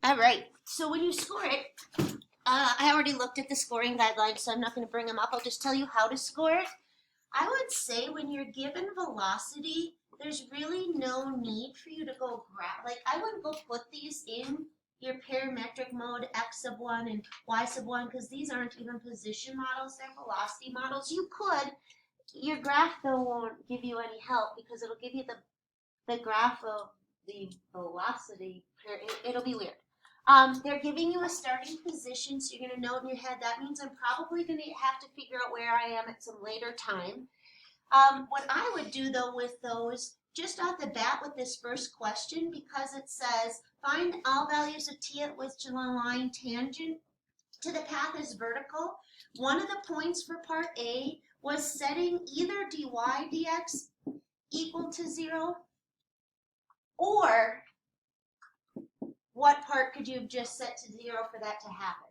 All right. So when you score it, I already looked at the scoring guidelines, so I'm not going to bring them up. I'll just tell you how to score it. I would say when you're given velocity, there's really no need for you to go grab. Like, I wouldn't go put these in your parametric mode, x sub 1 and y sub 1, because these aren't even position models, they're velocity models. You could. Your graph, though, won't give you any help because it'll give you the graph of the velocity. It'll be weird. They're giving you a starting position, so you're going to know in your head that means I'm probably going to have to figure out where I am at some later time. What I would do, though, with those, just off the bat with this first question, because it says find all values of t at which the line tangent to the path is vertical, one of the points for part A was setting either dy dx equal to 0, or what part could you have just set to 0 for that to happen?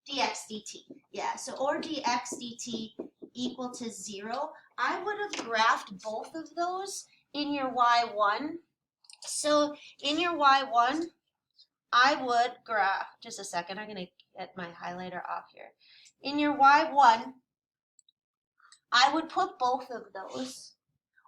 Dx dt. Yeah, so or dx dt equal to 0. I would have graphed both of those in your y1. So in your y1, I would graph, just a second, I'm going to get my highlighter off here. In your y1, I would put both of those,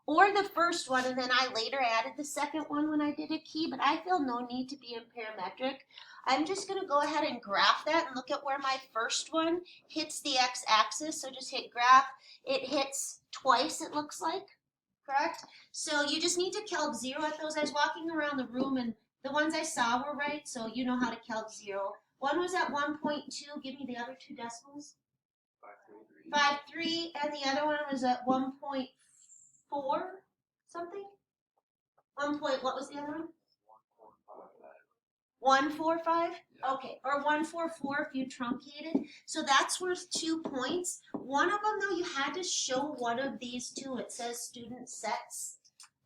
or the first one, and then I later added the second one when I did a key, but I feel no need to be in parametric. I'm just going to go ahead and graph that and look at where my first one hits the x-axis. So just hit graph. It hits twice, it looks like, correct? So you just need to calc 0 at those. I was walking around the room, and the ones I saw were right, so you know how to calc 0. One was at 1.2. Give me the other two decimals. 5.3, and the other one was at 1.4 something. What was the other one? 145. Okay, or 144 if you truncated. So that's worth 2 points. One of them, though, you had to show one of these two. It says student sets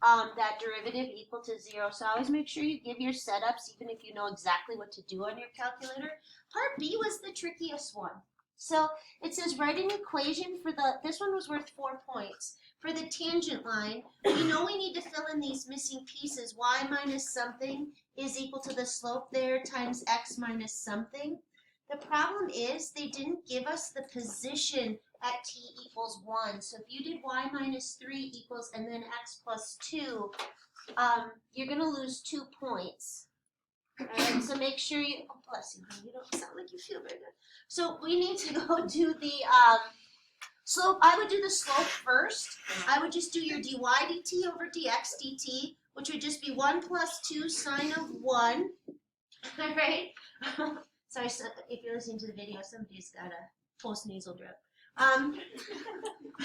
that derivative equal to 0. So always make sure you give your setups, even if you know exactly what to do on your calculator. Part B was the trickiest one. So it says write an equation for this one was worth 4 points. For the tangent line, we know we need to fill in these missing pieces. Y minus something is equal to the slope there times x minus something. The problem is they didn't give us the position at t equals 1. So if you did y minus 3 equals and then x plus 2, you're going to lose 2 points. All right, so make sure you, oh, bless you, honey, you don't sound like you feel very good. So we need to go do the slope. I would do the slope first. I would just do your dy dt over dx dt, which would just be 1 plus 2 sine of 1. All right. Sorry, so if you're listening to the video, somebody's got a post-nasal drip. So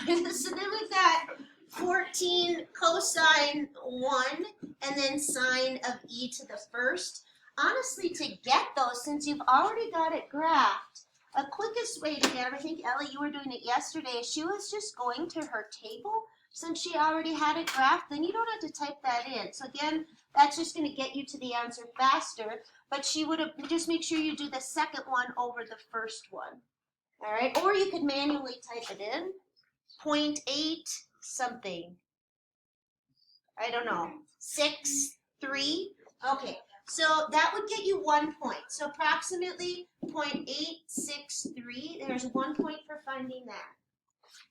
then we've got 14 cosine 1 and then sine of e to the first. Honestly, to get those, since you've already got it graphed, a quickest way to get them, I think, Ellie, you were doing it yesterday, she was just going to her table. Since she already had it graphed, then you don't have to type that in. So again, that's just going to get you to the answer faster, but she would have, just make sure you do the second one over the first one. All right, or you could manually type it in. 0.8 something. I don't know. 6, 3. Okay. So that would get you 1 point. So approximately 0.863. There's 1 point for finding that.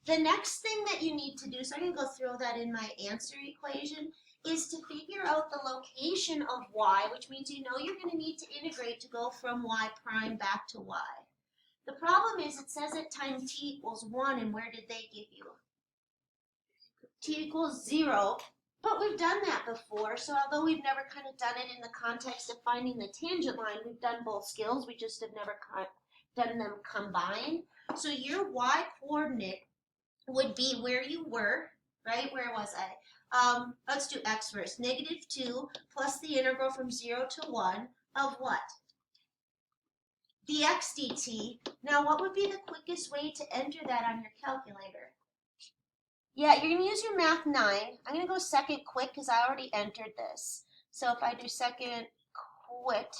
The next thing that you need to do, so I'm going to go throw that in my answer equation, is to figure out the location of y, which means you know you're going to need to integrate to go from y prime back to y. The problem is it says at time t equals 1, and where did they give you? T equals 0. But we've done that before, so although we've never kind of done it in the context of finding the tangent line, we've done both skills, we just have never done them combined. So your y coordinate would be where you were, right? Where was I? Let's do x first. -2 plus the integral from 0 to 1 of what? Dx dt. Now, what would be the quickest way to enter that on your calculator? Yeah, you're going to use your math 9. I'm going to go second quit because I already entered this. So if I do second quit,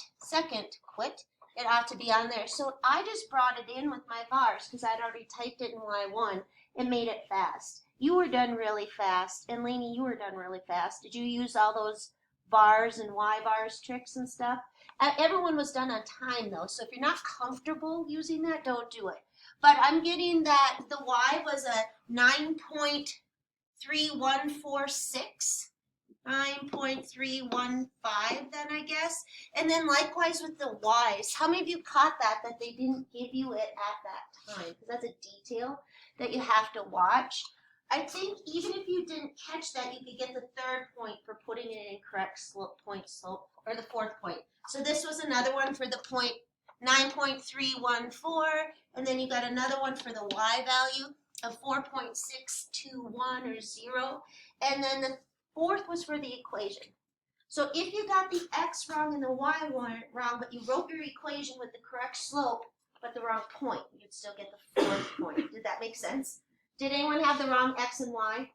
it ought to be on there. So I just brought it in with my bars because I'd already typed it in Y1 and made it fast. You were done really fast. And Lainey, you were done really fast. Did you use all those bars and Y bars tricks and stuff? Everyone was done on time though, so if you're not comfortable using that, don't do it. But I'm getting that the y was a 9.3146. 9.315 then I guess. And then likewise with the y's. How many of you caught that they didn't give you it at that time? Because that's a detail that you have to watch. I think even if you didn't catch that, you could get the third point for putting it in correct slope, or the fourth point. So this was another one for the point 9.314, and then you got another one for the y value of 4.621 or 0, and then the fourth was for the equation. So if you got the x wrong and the y wrong, but you wrote your equation with the correct slope, but the wrong point, you'd still get the fourth point. Did that make sense? Did anyone have the wrong x and y?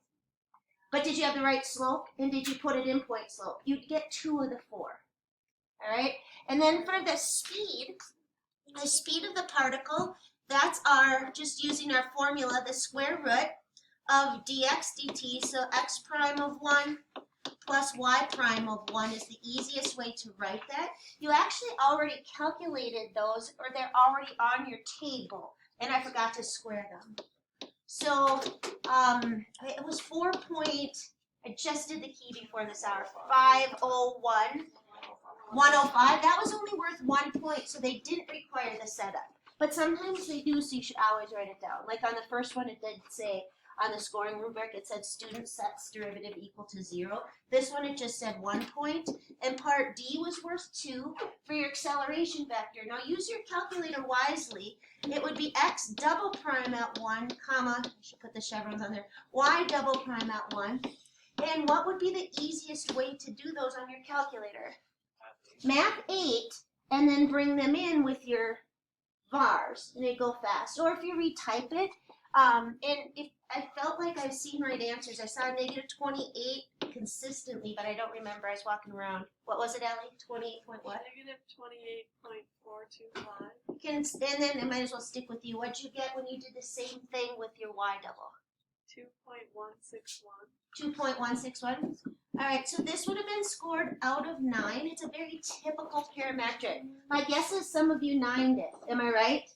But did you have the right slope? And did you put it in point slope? You'd get 2 of the 4. All right? And then for the speed of the particle, that's just using our formula, the square root of dx dt. So x prime of 1 plus y prime of 1 is the easiest way to write that. You actually already calculated those, or they're already on your table, and I forgot to square them. So it was 4 point, I just did the key before this hour, 501, 105. That was only worth 1 point, so they didn't require the setup. But sometimes they do, so you should always write it down. Like on the first one, it did say, on the scoring rubric, it said student sets derivative equal to 0. This one, it just said 1 point. And part D was worth 2 for your acceleration vector. Now use your calculator wisely. It would be x double prime at 1, comma, I should put the chevrons on there, y double prime at 1. And what would be the easiest way to do those on your calculator? Math 8, and then bring them in with your vars, and they go fast. Or if you retype it, and if I felt like I've seen right answers. I saw negative 28 consistently, but I don't remember. I was walking around. What was it, Ellie? 28 point what? Negative 28.425. And then I might as well stick with you. What'd you get when you did the same thing with your y double? 2.161. 2.161? All right, so this would have been scored out of 9. It's a very typical parametric. My guess is some of you 9'd it. Am I right?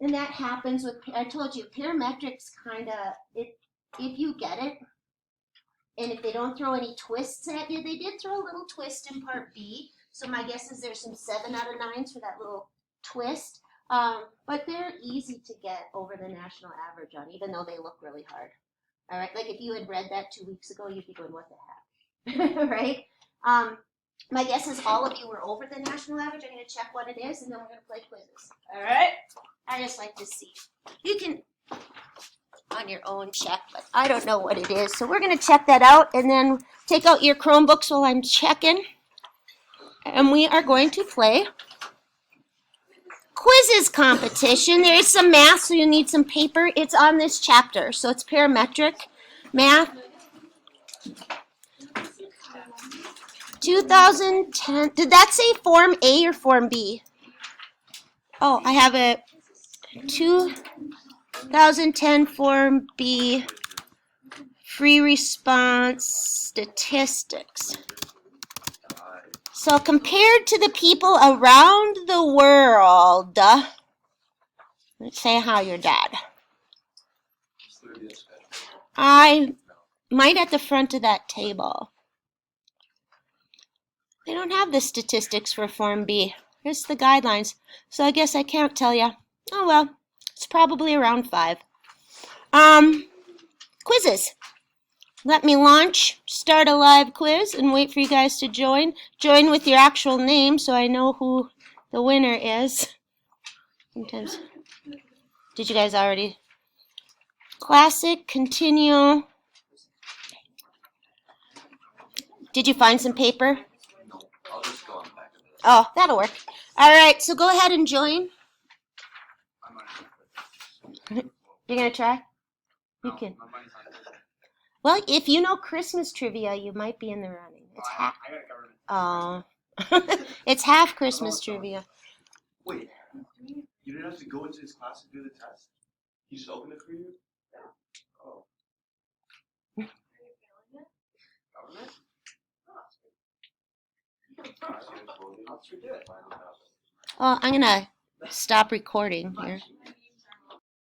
And that happens with, I told you, parametrics kind of, if you get it, and if they don't throw any twists at you, they did throw a little twist in part B. So my guess is there's some 7 out of 9s for that little twist. But they're easy to get over the national average on, even though they look really hard. All right, like if you had read that 2 weeks ago, you'd be going, what the heck, right? My guess is all of you were over the national average. I'm going to check what it is, and then we're going to play quizzes. All right? I just like to see. You can on your own check, but I don't know what it is. So we're going to check that out, and then take out your Chromebooks while I'm checking. And we are going to play quizzes competition. There is some math, so you need some paper. It's on this chapter, so it's parametric math. 2010. Did that say Form A or Form B? Oh, I have a 2010 Form B free response statistics. So compared to the people around the world, let's say how your dad. I might at the front of that table. They don't have the statistics for Form B. Here's the guidelines. So I guess I can't tell you. Oh well, it's probably around 5. Quizzes. Let me start a live quiz, and wait for you guys to join. Join with your actual name so I know who the winner is. Sometimes. Did you guys already? Classic, continue. Did you find some paper? I'll just go on the back of this. Oh, that'll work. All right, so go ahead and join. You're going to try? You can. Well, if you know Christmas trivia, you might be in the running. It's half. Oh, it's half Christmas trivia. Wait, you didn't have to go into his class to do the test? He just opened it for you? Yeah. Oh. Are you feeling it? Government? Well, I'm gonna stop recording here.